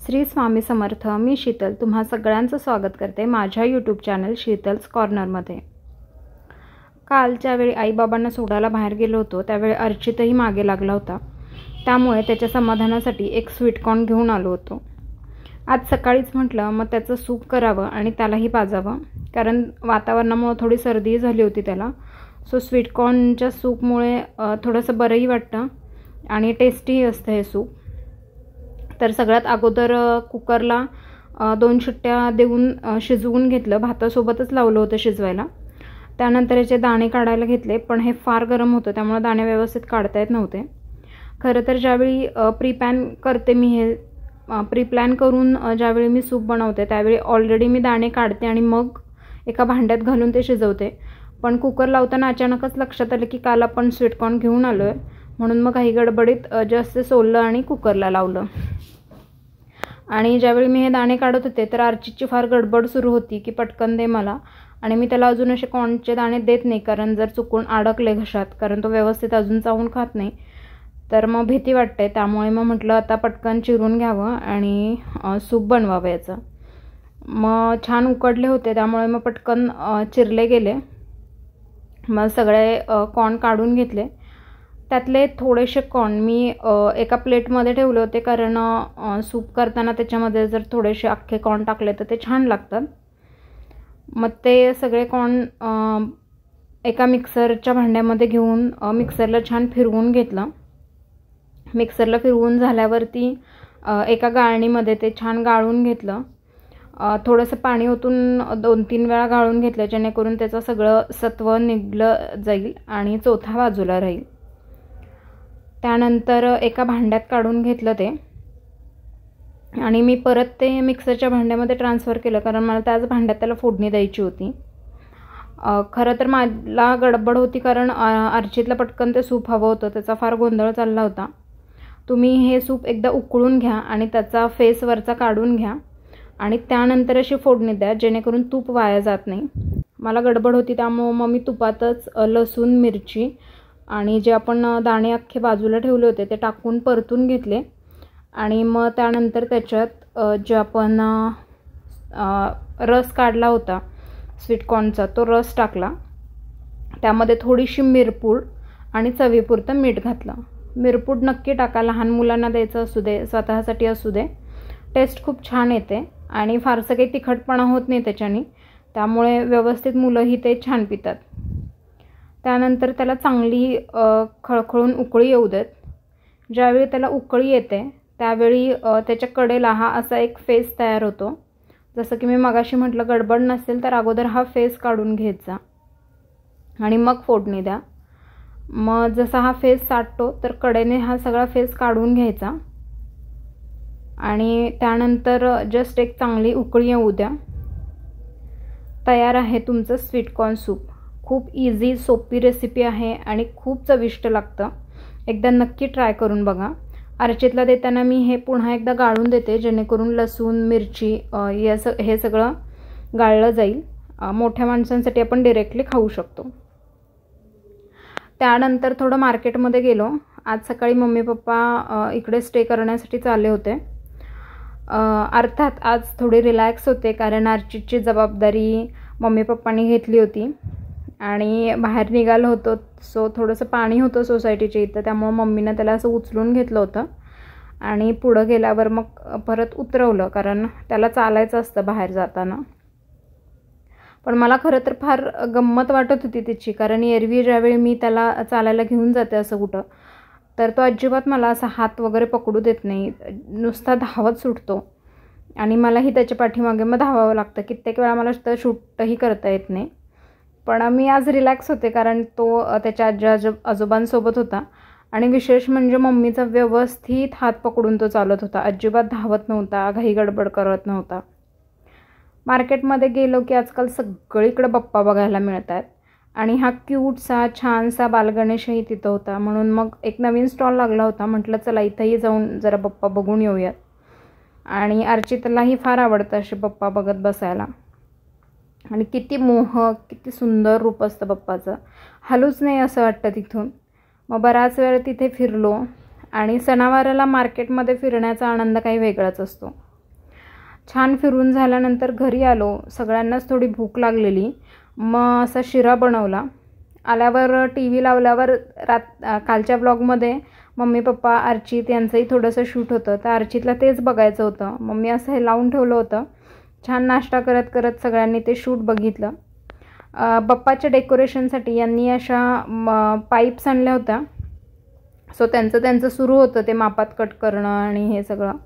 श्री स्वामी समर्थ. मी शीतल तुम्हा सगळ्यांचं स्वागत करते माझ्या यूट्यूब चॅनल शीतल्स कॉर्नरमध्ये. कालच्या वेळी आईबाबांना सोडायला बाहेर गेलो होतो त्यावेळी अर्चितही मागे लागला होता. त्यामुळे त्याच्या समाधानासाठी एक स्वीटकॉर्न घेऊन आलो होतो. आज सकाळीच म्हटलं मग त्याचं सूप करावं आणि त्यालाही पाजावं, कारण वातावरणामुळे थोडी सर्दी झाली होती त्याला. सो स्वीटकॉर्नच्या सूपमुळे थोडंसं बरंही वाटतं आणि टेस्टीही असतं हे सूप. तर सगळ्यात अगोदर कुकरला 2 शिट्ट्या देऊन शिजवून घेतलं. भातासोबतच लावलं होतं शिजवायला. त्यानंतर याचे दाणे काढायला घेतले, पण हे फार गरम होतं त्यामुळे दाणे व्यवस्थित काढता येत नव्हते. खरं तर ज्यावेळी प्री-प्लॅन करून ज्यावेळी मी सूप बनवते त्यावेळी ऑलरेडी मी दाणे काढते आणि मग एका भांड्यात घालून ते शिजवते. पण कुकर लावताना अचानकच लक्षात आलं की काल आपण स्वीटकॉर्न घेऊन आलो आहे, म्हणून मग काही गडबडीत जस्ट सोललं आणि कुकरला लावलं. आणि ज्यावेळी मी हे दाणे काढत होते तर अर्चितची फार गडबड सुरू होती की पटकन दे मला, आणि मी त्याला अजून असे कॉर्नचे दाणे देत नाही, कारण जर चुकून अडकले घशात, कारण तो व्यवस्थित अजून चावून खात नाही, तर मग भीती वाटते. त्यामुळे मग म्हटलं आता पटकन चिरून घ्यावं आणि सूप बनवावं याचं. मग छान उकडले होते त्यामुळे मग पटकन चिरले गेले. मग सगळे कॉर्न काढून घेतले. त्यातले थोडेसे कॉर्न मी एका प्लेटमध्ये ठेवले होते, कारण सूप करताना त्याच्यामध्ये जर थोडेसे अख्खे कॉर्न टाकले तर ते छान लागतात. मग ते सगळे कॉर्न एका मिक्सरच्या भांड्यामध्ये घेऊन मिक्सरला छान फिरवून घेतलं. मिक्सरला फिरवून झाल्यावरती एका गाळणीमध्ये ते छान गाळून घेतलं. थोडंसं पाणी ओतून 2-3 वेळा गाळून घेतलं, जेणेकरून त्याचं सगळं सत्व निघलं जाईल आणि चोथा बाजूला राहील. त्यानंतर एका भांड्यात काढून घेतलं ते आणि मी परत ते मिक्सरच्या भांड्यामध्ये ट्रान्सफर केलं, कारण मला त्याच भांड्यात त्याला फोडणी द्यायची होती. खरं तर मला गडबड होती, कारण अर्चितला पटकन ते सूप हवं होतं, त्याचा फार गोंधळ चालला होता. तुम्ही हे सूप एकदा उकळून घ्या आणि त्याचा फेस वरचा काढून घ्या आणि त्यानंतर अशी फोडणी द्या, जेणेकरून तूप वाया जात नाही. मला गडबड होती त्यामुळं मग मी तुपातच लसूण, मिरची आणि जे आपण दाणे अख्खे बाजूला ठेवले होते ते टाकून परतून घेतले. आणि मग त्यानंतर त्याच्यात जे आपण रस काढला होता स्वीटकॉर्नचा तो रस टाकला. त्यामध्ये थोडीशी मिरपूड आणि चवीपुरतं मीठ घातलं. मिरपूड नक्की टाका, लहान मुलांना द्यायचं असू दे, स्वतःसाठी असू दे, टेस्ट खूप छान येते आणि फारसं काही तिखटपणा होत नाही त्याच्याने, त्यामुळे व्यवस्थित मुलंही ते छान पितात. त्यानंतर त्याला चांगली खळखळून उकळी येऊ देत. ज्यावेळी त्याला उकळी येते त्यावेळी त्याच्या कडेला हा असा एक फेस तयार होतो. जसं की मी मगाशी म्हटलं, गडबड नसेल तर अगोदर हा फेस काढून घ्यायचा आणि मग फोडणी द्या. मग जसा हा फेस साठतो तर कडेने हा सगळा फेस काढून घ्यायचा आणि त्यानंतर जस्ट एक चांगली उकळी येऊ द्या. तयार आहे तुमचं स्वीटकॉर्न सूप. खूप इझी सोपी रेसिपी आहे आणि खूप चविष्ट लागतं. एकदा नक्की ट्राय करून बघा. अर्चितला देताना मी हे पुन्हा एकदा गाळून देते, जेणेकरून लसूण, मिरची हे सगळं गाळलं जाईल. मोठ्या माणसांसाठी आपण डिरेक्टली खाऊ शकतो. त्यानंतर थोडं मार्केटमध्ये गेलो. आज सकाळी मम्मी पप्पा इकडे स्टे करण्यासाठी चालले होते. अर्थात आज थोडी रिलॅक्स होते, कारण अर्चितची जबाबदारी मम्मी पप्पांनी घेतली होती आणि बाहेर निघालो होतो. सो थोडंसं पाणी होतं सोसायटीच्या इथं, त्यामुळं मम्मीनं त्याला असं उचलून घेतलं होतं आणि पुढं गेल्यावर मग परत उतरवलं, कारण त्याला चालायचं असतं बाहेर जाताना. पण मला खरं तर फार गंमत वाटत होती त्याची, कारण एरवी ज्यावेळी मी त्याला चालायला घेऊन जाते असं कुठं, तर तो अजिबात मला असा हात वगैरे पकडू देत नाही, नुसता धावत सुटतो आणि मलाही त्याच्या पाठीमागे मग धावावं लागतं. कित्येक वेळा मला तर शूटही करता येत नाही. पण मी आज रिलॅक्स होते, कारण तो त्याच्या आजोबांसोबत होता आणि विशेष म्हणजे मम्मीचा व्यवस्थित हात पकडून तो चालत होता. अजिबात धावत नव्हता, घाई गडबड करत नव्हता. मार्केटमध्ये गेलो की आजकाल सगळीकडे बाप्पा बघायला मिळतात आणि हा क्यूटसा छानसा बालगणेशही तिथं होता. म्हणून मग एक नवीन स्टॉल लागला होता. म्हटलं चला इथंही जाऊन जरा बाप्पा बघून येऊयात. आणि अर्चितलाही फार आवडतं असे बाप्पा बघत बसायला. आणि किती किती सुंदर रूप असतं बाप्पाचं, हलूच नाही असं वाटतं तिथून. मग बराच वेळ तिथे फिरलो आणि सणावाराला मार्केटमध्ये फिरण्याचा आनंद काही वेगळाच असतो. छान फिरून झाल्यानंतर घरी आलो. सगळ्यांनाच थोडी भूक लागलेली. मग असा शिरा बनवला. आल्यावर टी व्ही लावल्यावर कालच्या ब्लॉगमध्ये मम्मी पप्पा अर्चित यांचंही थोडंसं शूट होतं, तर अर्चितला तेच बघायचं होतं. मम्मी असं हे लावून ठेवलं होतं. छान नाश्ता करत करत सगळ्यांनी ते शूट बघितलं. बाप्पाच्या डेकोरेशनसाठी यांनी अशा पाईप्स आणल्या होत्या. सो त्यांचं सुरू होतं ते मापात कट करणं आणि हे सगळं.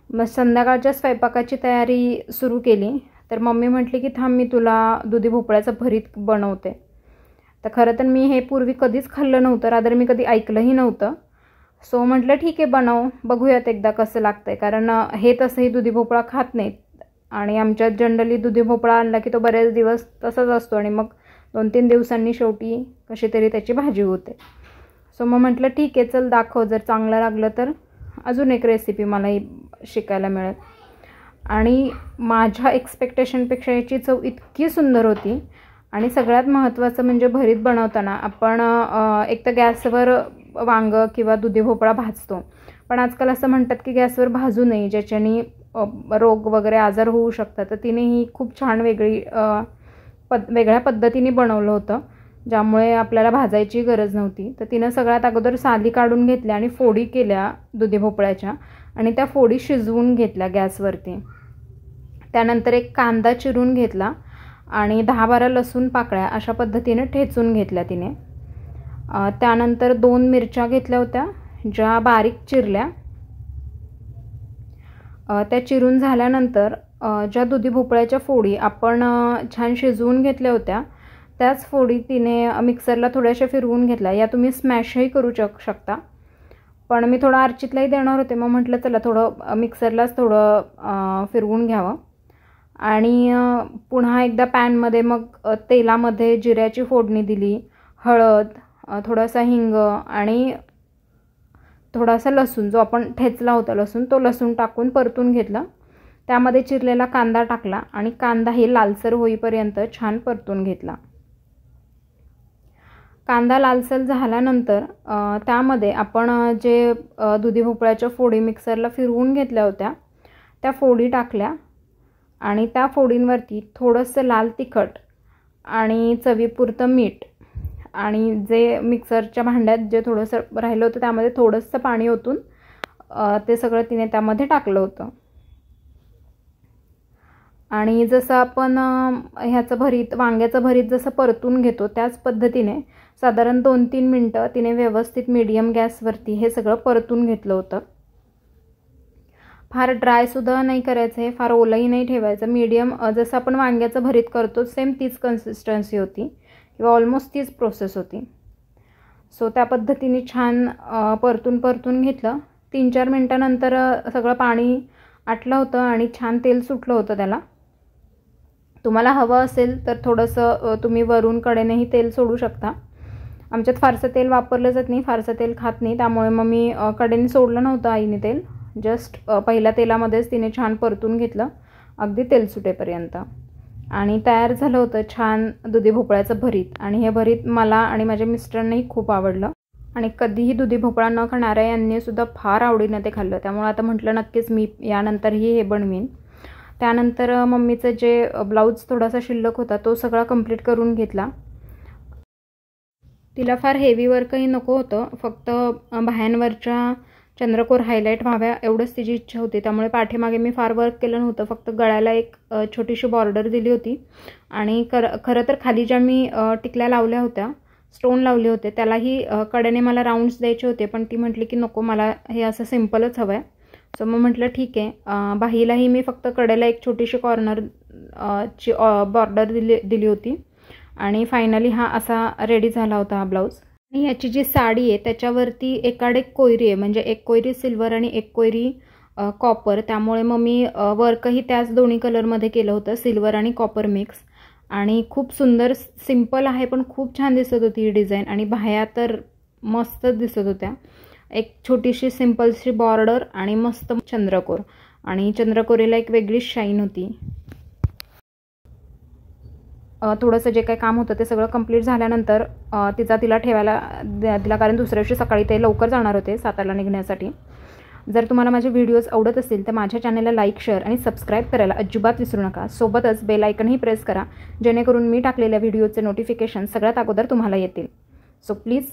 मग संध्याकाळच्या स्वयंपाकाची तयारी सुरू केली. तर मम्मी म्हटली की थांब मी तुला दुधी भोपळ्याचं भरीत बनवते. तर खरं तर मी हे पूर्वी कधीच खाल्लं नव्हतं, रादर मी कधी ऐकलंही नव्हतं. सो म्हटलं ठीक आहे बनव, बघूयात एकदा कसं लागतं आहे. कारण हे तसंही दुधी भोपळा खात नाहीत आणि आमच्यात जनरली दुधी भोपळा आणला की तो बरेच दिवस तसाच असतो आणि मग 2-3 दिवसांनी शेवटी कशी तरी त्याची भाजी होते. सो मग म्हटलं ठीक आहे चल दाखव, जर चांगलं लागलं तर अजून एक रेसिपी मलाही शिकायला मिळेल. आणि माझ्या एक्सपेक्टेशनपेक्षा याची चव इतकी सुंदर होती. आणि सगळ्यात महत्त्वाचं म्हणजे भरीत बनवताना आपण एक तर गॅसवर वांगं किंवा दुधी भोपळा भाजतो, पण आजकाल असं म्हणतात की गॅसवर भाजू नये, ज्याच्याने रोग वगैरे आजार होऊ शकतात. तर तिने ही खूप छान वेगळ्या पद्धतीने बनवलं होतं, ज्यामुळे आपल्याला भाजायची गरज नव्हती. तर तिनं सगळ्यात अगोदर साली काढून घेतल्या आणि फोडी केल्या दुधी भोपळ्याच्या आणि त्या फोडी शिजवून घेतल्या गॅसवरती. त्यानंतर एक कांदा चिरून घेतला आणि 10-12 लसूण पाकळ्या अशा पद्धतीने ठेचून घेतल्या तिने. त्यानंतर 2 मिरच्या घेतल्या होत्या ज्या बारीक चिरल्या. त्या चिरून झाल्यानंतर ज्या दुधी भोपळ्याच्या फोडी आपण छान शिजवून घेतल्या होत्या त्याच फोडी तिने मिक्सरला थोड्याशा फिरवून घेतल्या. या तुम्ही स्मॅशही करू शकता, पण मी थोडं अर्चितलाही देणार होते, मग म्हटलं चला थोडं मिक्सरलाच थोडं फिरवून घ्यावं. आणि पुन्हा एकदा पॅनमध्ये मग तेलामध्ये जिऱ्याची फोडणी दिली, हळद, थोडासा हिंग आणि थोडासा लसूण, जो आपण ठेचला होता लसूण, तो लसूण टाकून परतून घेतला. त्यामध्ये चिरलेला कांदा टाकला आणि कांदा हे लालसर होईपर्यंत छान परतून घेतला. कांदा लालसर झाल्यानंतर त्यामध्ये आपण जे दुधी भोपळ्याच्या फोडी मिक्सरला फिरवून घेतल्या होत्या त्या फोडी टाकल्या आणि त्या फोडींवरती थोडंसं लाल तिखट आणि चवीपुरतं मीठ आणि जे मिक्सरच्या भांड्यात जे थोडंसं राहिलं होतं त्यामध्ये थोडंसं पाणी ओतून ते सगळं तिने त्यामध्ये टाकलं होतं. आणि जसं आपण ह्याचं भरीत वांग्याचं भरीत जसं परतून घेतो त्याच पद्धतीने साधारण 2-3 मिनटं तिने व्यवस्थित मीडियम गॅसवरती हे सगळं परतून घेतलं होतं. फार ड्रायसुद्धा नाही करायचं आहे, फार ओलंही नाही ठेवायचं. मीडियम जसं आपण वांग्याचं भरीत करतो सेम तीच कन्सिस्टन्सी होती किंवा ऑलमोस्ट तीच प्रोसेस होती. सो त्या पद्धतीने छान परतून घेतलं. 3-4 मिनटानंतर सगळं पाणी आटलं होतं आणि छान तेल सुटलं होतं त्याला. तुम्हाला हवं असेल तर थोडंसं तुम्ही वरून कडेनेही तेल सोडू शकता. आमच्यात फारसं तेल वापरलं जात नाही, फारसं तेल खात नाही, त्यामुळे मग मी कडेने सोडलं नव्हतं आईने तेल. जस्ट पहिल्या तेलामध्येच तिने छान परतून घेतलं अगदी तेल सुटेपर्यंत आणि तयार झालं होतं छान दुधी भोपळ्याचं भरीत. आणि हे भरीत मला आणि माझ्या मिस्टरांनाही खूप आवडलं आणि कधीही दुधी भोपळा न खाणाऱ्या यांनीसुद्धा फार आवडीनं ते खाल्लं. त्यामुळे आता म्हटलं नक्कीच मी यानंतरही हे बनवीन. त्यानंतर मम्मीचं जे ब्लाऊज थोडासा शिल्लक होता तो सगळा कंप्लीट करून घेतला. तिला फार हेवी वर्कही नको होतं, फक्त बाह्यांवरच्या चंद्रकोर हायलाईट व्हाव्या एवढंच तिची इच्छा होती. त्यामुळे पाठीमागे मी फार वर्क केलं नव्हतं, फक्त गळ्याला एक छोटीशी बॉर्डर दिली होती. आणि खरं तर खाली ज्या मी टिकल्या लावल्या होत्या, स्टोन लावले होते, त्यालाही कडेने मला राऊंड्स द्यायचे होते, पण ती म्हटली की नको मला हे असं सिम्पलच हवं आहे. सो मग म्हटलं ठीक आहे. बाहीलाही मी फक्त कडेला एक छोटीशी कॉर्नरची बॉर्डर दिली होती आणि फायनली हा असा रेडी झाला होता हा ब्लाऊज. आणि ह्याची जी साडी आहे त्याच्यावरती एकाड एक कोयरी आहे, म्हणजे एक कोयरी सिल्वर आणि एक कोयरी कॉपर. त्यामुळे मग मी वर्कही त्याच दोन्ही कलरमध्ये केलं होतं, सिल्वर आणि कॉपर मिक्स. आणि खूप सुंदर सिंपल आहे पण खूप छान दिसत होती ही डिझाईन. आणि बाह्या तर मस्तच दिसत होत्या. एक छोटीशी सिंपलशी बॉर्डर आणि मस्त चंद्रकोर, आणि चंद्रकोरीला एक वेगळीच शाईन होती. थोडंसं जे काही काम होतं ते सगळं कंप्लीट झाल्यानंतर तिला ठेवायला दिला, कारण दुसऱ्या दिवशी सकाळी ते लवकर जाणार होते 7:00ला निघण्यासाठी. जर तुम्हाला माझे व्हिडिओज आवडत असतील तर माझ्या चॅनलला लाईक, शेअर आणि सबस्क्राईब करायला अजिबात विसरू नका. सोबतच बेल आयकनही प्रेस करा, जेणेकरून मी टाकलेल्या व्हिडिओचे नोटिफिकेशन सगळ्यात अगोदर तुम्हाला येतील. So please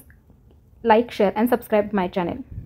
like, share and subscribe my channel.